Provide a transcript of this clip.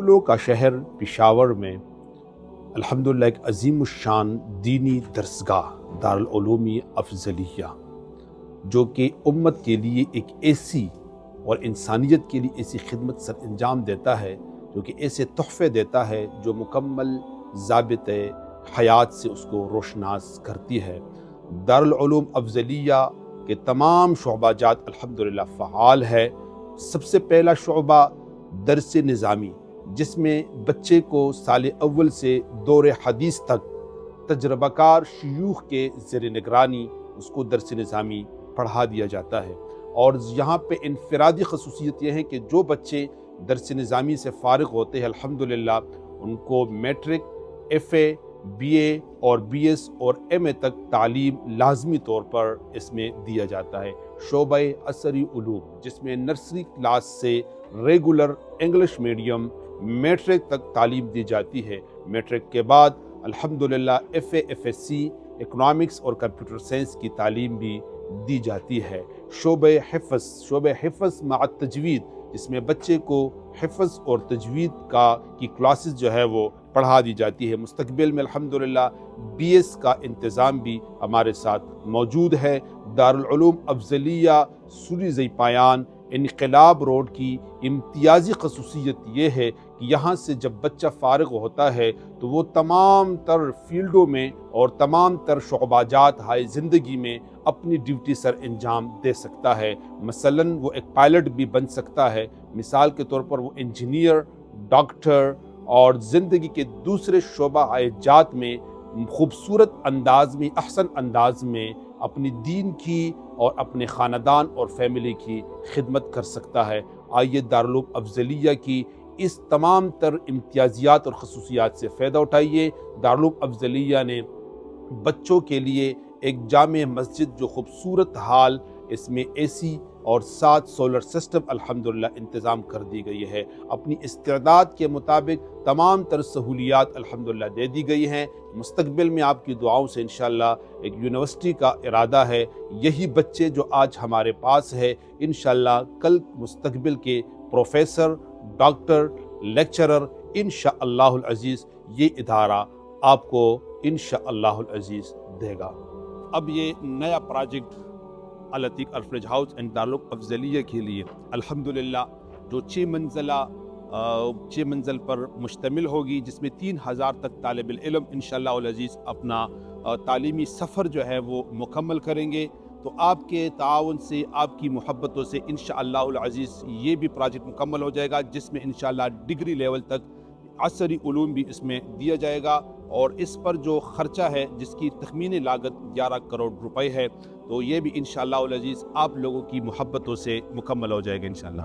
پھولوں کا شہر پشاور میں الحمدللہ ایک عظیم الشان دینی درسگاہ دارالعلوم افضلیہ، جو کہ امت کے لیے ایک ایسی اور انسانیت کے لیے ایسی خدمت سر انجام دیتا ہے، جو کہ ایسے تحفے دیتا ہے جو مکمل ضابط حیات سے اس کو روشناس کرتی ہے۔ دارالعلوم افضلیہ کے تمام شعبہ جات الحمدللہ فعال ہے۔ سب سے پہلا شعبہ درس نظامی، جس میں بچے کو سال اول سے دور حدیث تک تجربہ کار شیوخ کے زیر نگرانی اس کو درس نظامی پڑھا دیا جاتا ہے۔ اور یہاں پہ انفرادی خصوصیت یہ ہے کہ جو بچے درس نظامی سے فارغ ہوتے ہیں الحمدللہ ان کو میٹرک، ایف اے، بی اے اور بی ایس اور ایم اے تک تعلیم لازمی طور پر اس میں دیا جاتا ہے۔ شعبہ عصری علوم، جس میں نرسری کلاس سے ریگولر انگلش میڈیم میٹرک تک تعلیم دی جاتی ہے۔ میٹرک کے بعد الحمدللہ F A, F S C, economics اور کمپیوٹر سائنس کی تعلیم بھی دی جاتی ہے۔ شعبہ حفظ مع تجوید، جس میں بچے کو حفظ اور تجوید کی کلاسز جو ہے وہ پڑھا دی جاتی ہے۔ مستقبل میں الحمدللہ بی ایس کا انتظام بھی ہمارے ساتھ موجود ہے۔ دارالعلوم افضلیہ سوری زئی پایان انقلاب روڈ کی امتیازی خصوصیت یہ ہے کہ یہاں سے جب بچہ فارغ ہوتا ہے تو وہ تمام تر فیلڈوں میں اور تمام تر شعبہ جات ہائے زندگی میں اپنی ڈیوٹی سر انجام دے سکتا ہے۔ مثلاً وہ ایک پائلٹ بھی بن سکتا ہے، مثال کے طور پر وہ انجینئر، ڈاکٹر اور زندگی کے دوسرے شعبہ جات میں خوبصورت انداز میں، احسن انداز میں اپنی دین کی اور اپنے خاندان اور فیملی کی خدمت کر سکتا ہے۔ آئیے دارالعلوم افضلیہ کی اس تمام تر امتیازات اور خصوصیات سے فائدہ اٹھائیے۔ دارالعلوم افضلیہ نے بچوں کے لیے ایک جامع مسجد جو خوبصورت حال، اس میں اے سی اور 7 سولر سسٹم الحمدللہ انتظام کر دی گئی ہے۔ اپنی استعداد کے مطابق تمام تر سہولیات الحمدللہ دے دی گئی ہیں۔ مستقبل میں آپ کی دعاؤں سے انشاءاللہ ایک یونیورسٹی کا ارادہ ہے۔ یہی بچے جو آج ہمارے پاس ہے انشاءاللہ کل مستقبل کے پروفیسر، ڈاکٹر، لیکچرر انشاءاللہ العزیز یہ ادارہ آپ کو انشاءاللہ العزیز دے گا۔ اب یہ نیا project Al-Ateeq orphanage house and Darul Uloom Afzalia کے لیے الحمدللہ جو 6 منزل پر مشتمل ہوگی، جس میں 3000 تک طالب العلم انشاءاللہ العزیز اپنا تعلیمی سفر جو ہے وہ مکمل کریں گے۔ تو آپ کے تعاون سے، آپ کی محبتوں سے انشاءاللہ العزیز یہ بھی پروجیکٹ مکمل ہو جائے گا، جس میں انشاءاللہ ڈگری لیول تک عصری علوم بھی اس میں دیا جائے گا۔ اور اس پر جو خرچہ ہے جس کی تخمینی لاگت 11 کروڑ روپے ہے، تو یہ بھی انشاءاللہ العزیز آپ لوگوں کی محبتوں سے مکمل ہو جائے گا انشاءاللہ۔